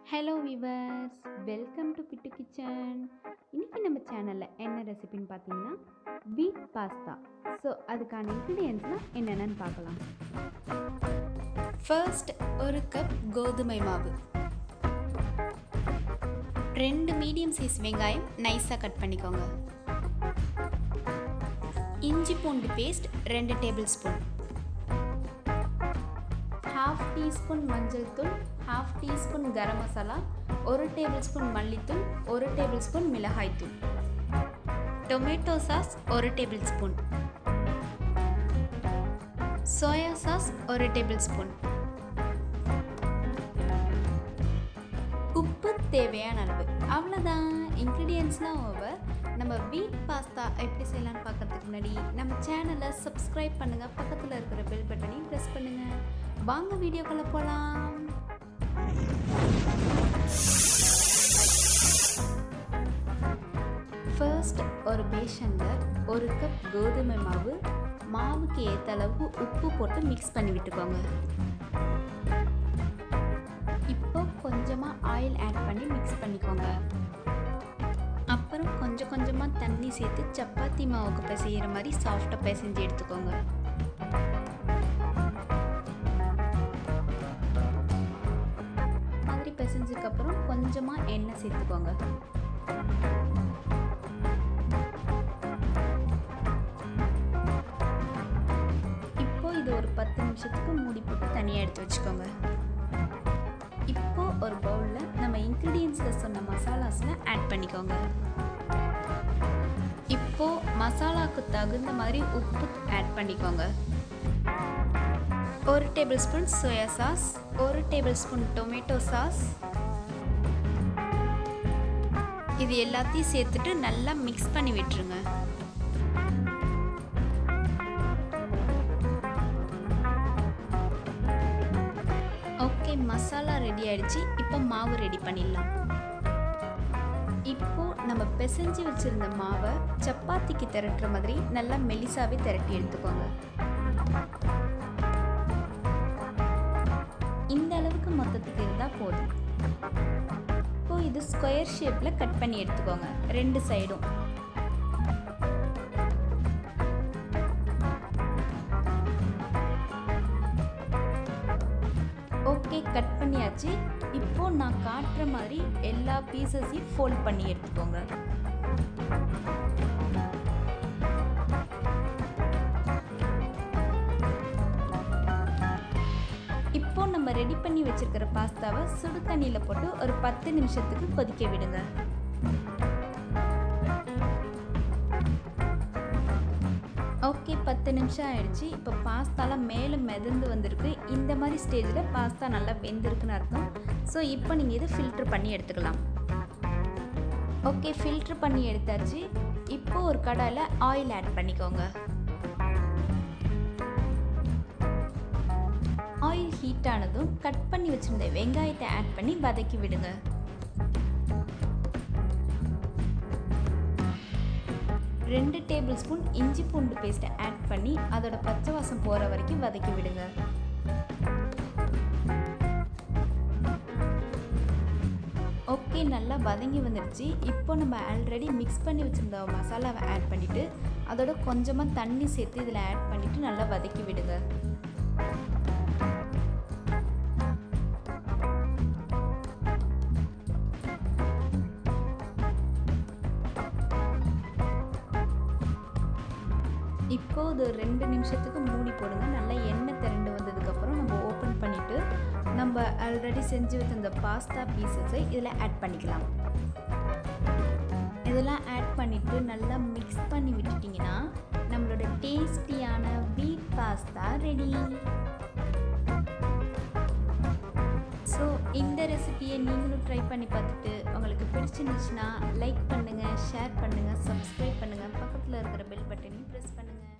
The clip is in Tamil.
Hello viewers, welcome to bit kitchen. இன்றைக்கி நம்ம சேனலில் என்ன ரெசிபின்னு பார்த்தீங்கன்னா வீட் பாஸ்தா. ஸோ அதுக்கான இன்க்ரீடியன்ட்ஸ்லாம் என்னென்னு பார்க்கலாம். ஃபர்ஸ்ட் ஒரு கப் கோதுமை மாவு, 2 மீடியம் சைஸ் வெங்காயம் நைஸாக கட் பண்ணிக்கோங்க, இஞ்சி பூண்டு பேஸ்ட் 2 டேபிள் ஸ்பூன், 1/2 டீஸ்பூன் மஞ்சள் தூள், 1/2 teaspoon garam masala, 1 table spoon மல்லித்தூள், 1 டேபிள் ஸ்பூன் மிளகாய் தூள், tomato sauce 1 table spoon, soya sauce 1 table spoon, உப்பு தேவையான அளவு. அவ்வளோதான், இன்க்ரீடியன்ட்ஸ்லாம் ஓவர். நம்ம வீட் பாஸ்தா எப்படி செய்யலான்னு பார்க்கறதுக்கு முன்னாடி நம்ம சேனலை சப்ஸ்கிரைப் பண்ணுங்கள், பக்கத்தில் இருக்கிற பெல் பட்டனையும் ப்ரெஸ் பண்ணுங்கள். வாங்க வீடியோக்குள்ளே போகலாம். ஃபர்ஸ்ட் ஒரு பேஷனில் 1 கப் கோதுமை மாவு, மாவுக்கு ஏற்ற அளவுக்கு உப்பு போட்டு மிக்ஸ் பண்ணி விட்டுக்கோங்க. இப்போ கொஞ்சமாக ஆயில் ஆட் பண்ணி மிக்ஸ் பண்ணிக்கோங்க. அப்புறம் கொஞ்சம் கொஞ்சமாக தண்ணி சேர்த்து சப்பாத்தி மாவுக்கு பிசைகிற மாதிரி சாஃப்டாக பிசைஞ்சு எடுத்துக்கோங்க. மாதிரி பிசைஞ்சதுக்கப்புறம் கொஞ்சமாக எண்ணெய் சேர்த்துக்கோங்க. இப்போ இது ஒரு 10 நிமிஷத்துக்கு மூடி போட்டு தனியாக எடுத்து வச்சுக்கோங்க. இப்போ ஒரு பவுலில் நம்ம இன்க்ரீடியன்ஸில் சொன்ன மசாலாஸ்லாம் ஆட் பண்ணிக்கோங்க. இப்போ மசாலாவுக்கு தகுந்த மாதிரி உப்பு ஆட் பண்ணிக்கோங்க. 1 table spoon soya sauce, 1 table spoon tomato sauce, இது எல்லாத்தையும் சேர்த்துட்டு நல்லா மிக்ஸ் பண்ணி விட்டுருங்க. ஓகே, மசாலா ரெடி ஆயிடுச்சு. இப்போ மாவு ரெடி பண்ணிடலாம். இப்போ நம்ம பிசைஞ்சு வச்சிருந்த மாவை சப்பாத்திக்கு திரட்டுற மாதிரி நல்லா மெலிசாவே திரட்டி எடுத்துக்கோங்க. இந்த அளவுக்கு மொத்தத்துக்கு இருந்தால் போதும். இப்போ இது ஸ்கொயர் ஷேப்பில் கட் பண்ணி எடுத்துக்கோங்க 2 சைடும். ஓகே, கட் பண்ணியாச்சு. இப்போ நான் காட்டுற மாதிரி எல்லா பீசஸையும் ஃபோல்ட் பண்ணி எடுத்துக்கோங்க. இப்போ நம்ம ரெடி பண்ணி வச்சிருக்கிற பாஸ்தாவை சுடு தண்ணியில் போட்டு ஒரு 10 நிமிஷத்துக்கு கொதிக்க விடுங்க. ஓகே, 10 நிமிஷம் ஆயிடுச்சு. இப்போ பாஸ்தாலாம் மேலே மிதந்து வந்திருக்கு. இந்த மாதிரி ஸ்டேஜில் பாஸ்தா நல்லா வெந்திருக்குன்னு அர்த்தம். ஸோ இப்போ நீங்கள் இதை ஃபில்ட்ரு பண்ணி எடுத்துக்கலாம். ஓகே, ஃபில்ட்ரு பண்ணி எடுத்தாச்சு. இப்போ ஒரு கடாயில் ஆயில் ஆட் பண்ணிக்கோங்க. ஆயில் ஹீட் ஆனதும் கட் பண்ணி வச்சுருந்த வெங்காயத்தை ஆட் பண்ணி வதக்கி விடுங்க. ரெண்டு டேபிள் ஸ்பூன் இஞ்சி பூண்டு பேஸ்ட்டை ஆட் பண்ணி அதோட பச்சை வாசம் போகிற வரைக்கும் வதக்கி விடுங்க. ஓகே, நல்லா வதங்கி வந்துடுச்சு. இப்போ நம்ம ஆல்ரெடி மிக்ஸ் பண்ணி வச்சுருந்த மசாலாவை ஆட் பண்ணிவிட்டு அதோட கொஞ்சமாக தண்ணி சேர்த்து இதில் ஆட் பண்ணிவிட்டு நல்லா வதக்கி விடுங்க. இப்போ இது 2 நிமிஷத்துக்கு மூடி போடுங்க. நல்லா எண்ணெய் திரண்டு வந்ததுக்கப்புறம் நம்ம ஓப்பன் பண்ணிவிட்டு நம்ம ஆல்ரெடி செஞ்சு வச்சிருந்த பாஸ்தா பீசஸை இதில் ஆட் பண்ணிக்கலாம். இதெல்லாம் ஆட் பண்ணிவிட்டு நல்லா மிக்ஸ் பண்ணி விட்டுட்டிங்கன்னா நம்மளோட டேஸ்டியான வீட் பாஸ்தா ரெடி. ஸோ இந்த ரெசிபியை நீங்களும் ட்ரை பண்ணி பார்த்துட்டு உங்களுக்கு பிடிச்சிருந்துச்சுன்னா லைக் பண்ணுங்கள், ஷேர் பண்ணுங்கள், சப்ஸ்கிரைப் பண்ணுங்கள், பக்கத்தில் இருக்கிற பெல் பட்டனையும் ப்ரெஸ் பண்ணுங்கள்.